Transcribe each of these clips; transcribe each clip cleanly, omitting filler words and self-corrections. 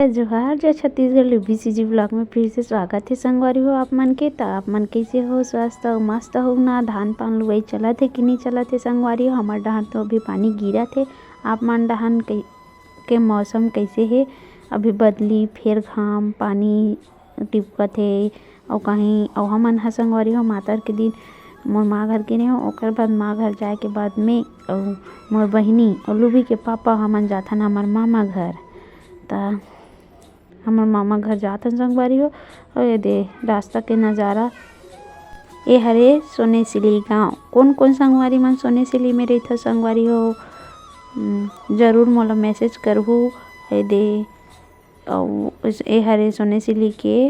जोहार जय छत्तीसगढ़ लुभी ब्लॉग में फिर से स्वागत है। संगवारी हो आप मन के तो आप मन कैसे हो? स्वस्थ हो, मस्त हो ना? धान पान लुवई चला थे कि नहीं चला थे? संगवारी हो हमार डहान तो अभी पानी गिरा थे। आप मन डहान के मौसम कैसे है? अभी बदली फिर घाम पानी टिपकत है और कहीं और हमन ह संगवारी हो मातर के दिन मोर माँ घर गिरे हो। ओकर बाद माँ घर जाए के बाद में और मोर बहिनी और लुभी के पापा हमन जाथन हमार मामा घर। ता हमार मामा घर जाथन संगवारी हो। और ये दे रास्ता के नज़ारा ये हरे सोनेसिली गाँव। कौन कौन संगवारी मन सोनेसिली में रहिथो संगवारी हो जरूर मोला मैसेज करहु। ये दे और ये हरे सोनेसिली के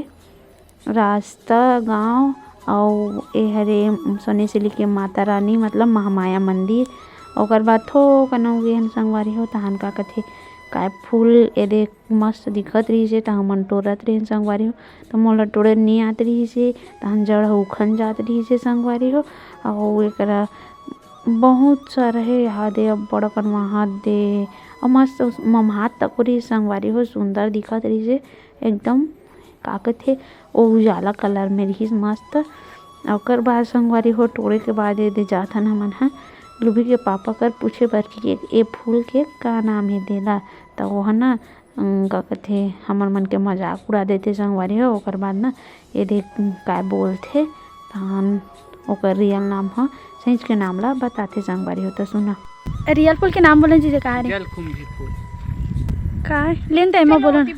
रास्ता गाँव और ये हरे सोनेसिली के माता रानी मतलब महामाया मंदिर। ओकर बाद थोक कनौ गे संगवारी हो तहन का कथे काय फूल ए दे मस्त दिखत रही से तहाँ मन टोरत रहे संगवारी हो। तो मोला टोरे नहीं आत रही से तहन जड़ उखन जात रही से संगवारी हो। और एकरा बहुत सारा है यहाँ दे अब बड़ा कन वहाँ दे और मस्त ममहात तक रही संगवारी हो। सुंदर दिखत रही से एकदम का कथे ओ उजाला कलर में रही मस्त। ओकर बाद संगवारी हो टोरे के बाद दे जाथन हमन ह लुभी के पापा कर पूछे बर कि ए फूल के का नाम है देला। तो वह ना का कथे हमर मन के मजाक उड़ा देते संगवारी हो। ओकर बाद ना ये देख काय बोलथे तहन ओकर रियल नाम ह सहींच के नाम ला बताथे संगवारी हो। तो सुना रियल फूल के नाम बोले जी का है जलकुंभी फूल का लेन टाइम में बोलन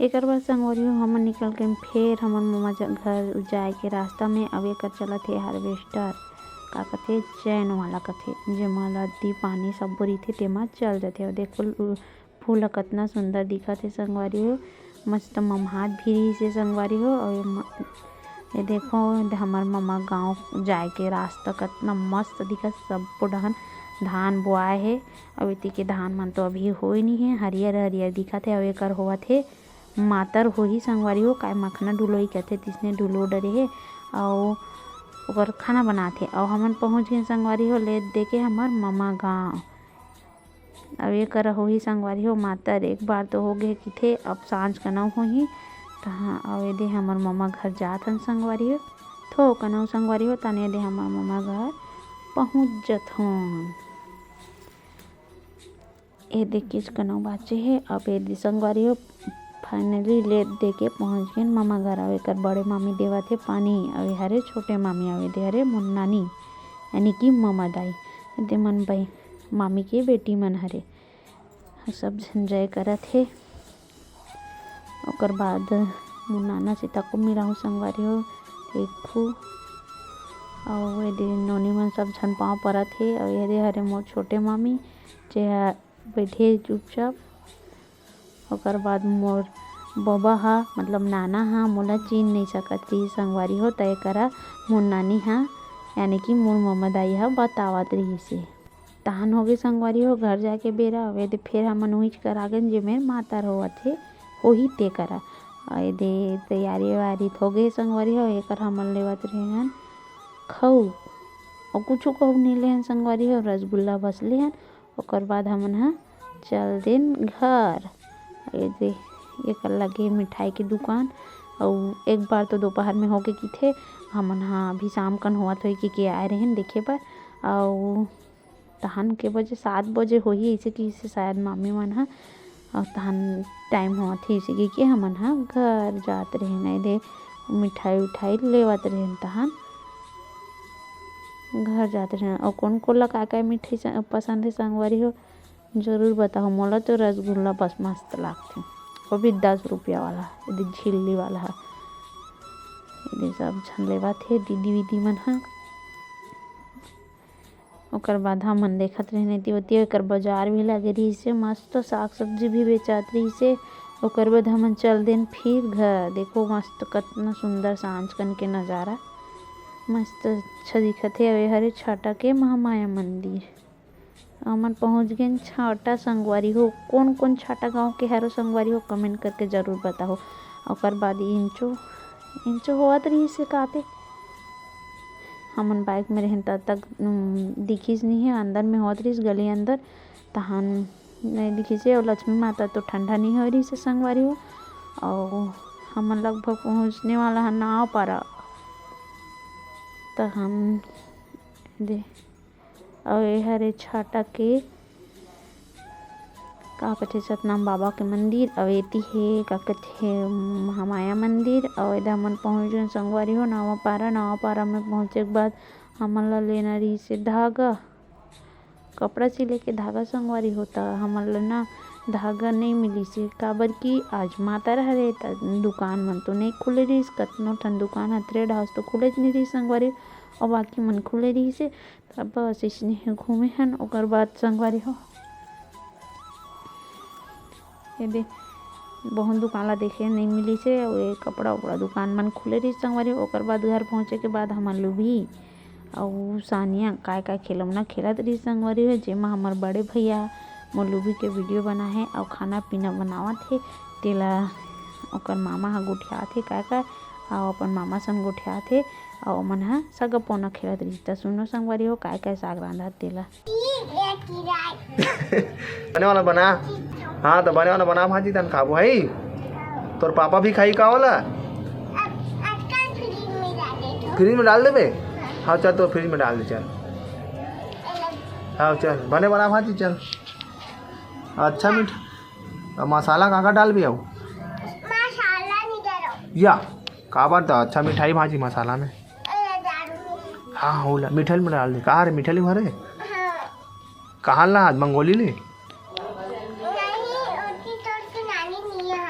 एकर बाद संगवारी हो हमन निकल के फिर हमन मामा घर जाए के रास्ता में अब एकर चलत है हार्वेस्टर का कथे चैन वाला कथे जेमा लद्दी पानी सब रहिथे तेमा चल जाथे। और देखो फूल कतना सुंदर दिखत है संगवारी हो। मस्त ममहात भी रही से संगवारी हो। और ये देखो हमार मामा गाँव जाए के रास्ता कतना मस्त दिखत। सब डहन धान बोआए है और इति के धान मन तो अभी होई नहीं है हरियर हरियर दिखत है। और एकर होवत है मातर होही संगवारी हो काय मखना डुलोई कहथे तिसने डुलो डरे है और ओकर खाना बनाथे। और हमन पहुँच गए संगवारी हो ले दे के हमार मामा गाँव। अब ये कर होही संगवारी हो मातर एक बार तो हो गए कि थे अब सांझ कनौ होही तहाँ और दे हमार मामा घर जाथन संगवारी हो थो कनौ संगवारी हो तने दे हमार मामा घर पहुँच जथन। ये देख किस कनौ बाचे है अब ये संगवारी हो फाइनली ले दे के पहुँच गए मामा घर। और एकर बड़े मामी देवा थे पानी और हरे छोटे मामी आवे दे हरे मुन्नानी यानी कि मामा दाई दे मन भाई मामी के बेटी मन हरे सब झंझय करत हे। ओकर बाद मुन्नाना सीता को मिलाहू संगवारी हो देखू और ये नोनी मन सब झन पाँव परत हे। और ये हरे मोर छोटे मामी जे बैठे चुपचाप। ओकर बाद मोर बाबा हा मतलब नाना हा मोला चीन नहीं सकत रही संगवारी हो। तय करा मोर नानी हा यानी कि मोर मामा दाई हा बतावत रही से तहन हो गए संगवारी हो घर जाके बेरा। वे दे फिर हमन उहीच करा गन जे मेर मातर होवत हे होही ते करा और दे तैयारी वारी हो गए संगवारी हो। एकर हमन लेवत रहे हन खऊ और कुछ कहू नहीं लेहन संगवारी हो रसगुल्ला बस लेहन। ओकर बाद हमन हा चल देन घर। ये दे एक लगे मिठाई की दुकान और एक बार तो दोपहर में होके कि थे हमन हाँ अभी शाम कन होवत हो कि आए रहें देखे पर। और तहन के बजे 7 बजे होही ऐसे कि इसे शायद मामी मन हा और तहन टाइम होवत है इसे कि हमन हा घर जात रहे नहीं दे मिठाई उठाई लेवत रहे तहन घर जाते रहे। और कौन कोला का मिठाई पसंद है संगवारी हो जरूर बताओ। मोला तो रसगुल्ला बस मस्त लागथे वो भी 10 रुपया वाला यदि झिल्ली वाला है यदि सब झन लेवा थे दीदी वीदी मन हा। ओकर बाद हमन देखत रहने होती एकर बाजार भी लगे रही से मस्त साग सब्जी भी बेचात रही से। ओकर बाद हमन चल देन फिर घर देखो मस्त कितना सुंदर सांझ कन के नज़ारा मस्त अच्छा दिखत है। और हरे छाटा के महामाया मंदिर हमन पहुँच गए छाटा संगवारी हो। कौन कौन छाटा गांव के हरो संगवारी हो कमेंट करके ज़रूर बताओ। ओकर बाद इंचो होवत रही से काते हमन बाइक में रहें तब तक दिखिस नहीं है अंदर में होत रहीस गली अंदर तहन नहीं दिखी से। और लक्ष्मी माता तो ठंडा नहीं हो रही से संगवारी हो। और हम लगभग पहुँचने वाला है नाव पारा। तो हम दे और ये हरे छाटा के का कहते सतनाम बाबा के मंदिर और एती है का कहते महामाया मंदिर। और इधर हमन पहुँच गए संगवारी हो नावा पारा में पहुँचे के बाद हमन ला लेना रही से धागा, कपड़ा सिले के धागा संगवारी होता। हमन ला ना धागा नहीं मिली से काबर की आज माता रहे त दुकान मन तो नहीं खुले रही। कतनो ठन दुकान है ट्रेड हाउस तो खुले नहीं रही संगवारी और बाकी मन खुले रही से। तब बस इसने घूमे हन। ओकर बाद संगवारी हो ये दे बहुत दुकान ला देखे नहीं मिली से। ये कपड़ा उपड़ा दुकान मन खुले रही संगवारी। ओकर बाद घर पहुँचे के बाद हमन लुभी और सानिया काय खिलौना खेलत रही संगवारी हो। जेमा हमार बड़े भैया मोर लुभी के वीडियो बना है और खाना पीना बनावत हे। तेला ओकर मामा ह गोठियात हे काय और अपन मामा संग गोठियात हे और मन ह सगा पौना खेलत रही। त सुनो संगवारी हो काय साग रांधा तेला बने वाला बना। हाँ तो बने वाला बना भाजी तन खाबो है। तोर पापा भी खाई का वाला फ्रिज में डाल देबे। हाँ चल तो फ्रिज में डाल दे चल। हाँ चल बने बना भाजी चल। अच्छा मीठ मसाला का डाल भी आओ मसाला नहीं डालो या काबर तो अच्छा मिठाई भाजी मसाला में। हाँ होला मिठाई में डाल दे। कहाँ रे मिठाई भरे कहाँ ला आज मंगोली ले नहीं उसकी तो नानी नहीं है।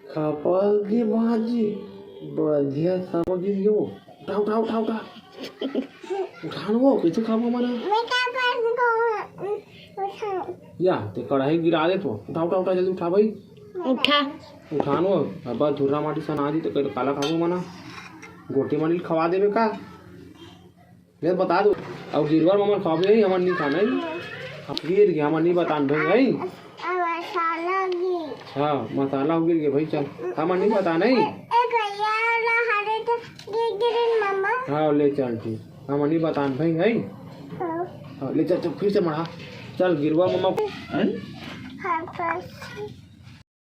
कपाल की भाजी बढ़िया सामग्री यो उठा उठा उठा उठा उठान वो कैसे खाबो मना मैं क्या उठाऊं या ते कढ़ाई गिरा दे तो उठा उठा उठा जल्दी उठा भाई उठा उठान वो अब धुर्रा माटी सना दी तो काला खाबो मना गोटी माटी खवा देबे का ले बता दो। और गिरवर ममन खाबे ही हमन नहीं खाना ही अब गिर गया हमन नहीं बतान भाई। मसाला भी हाँ मसाला गिर गया भाई चल हमन नहीं बताना ही। भैया हरे तो गिर मामा। हाँ ले चल ठीक हमन नहीं बतान भाई है। हाँ ले चल फिर से मढ़ा चल गिरवा मम्मा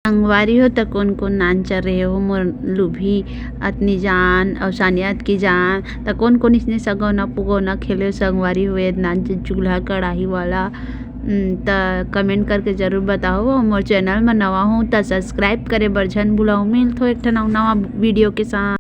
संगवारी हो तो कौन कौन नान चल रहे हो मोर लुभी अतनी जान और सानियात की जान। तो कौन कौन इसने सगौना पुगौना खेले संगवारी हुए नान चूल्हा कढ़ाई वाला। तो कमेंट करके ज़रूर बताओ। और मोर चैनल में नवा हूँ तो सब्सक्राइब करे बर झन भुलाओ। मिलथो एक ठन नवा वीडियो के साथ।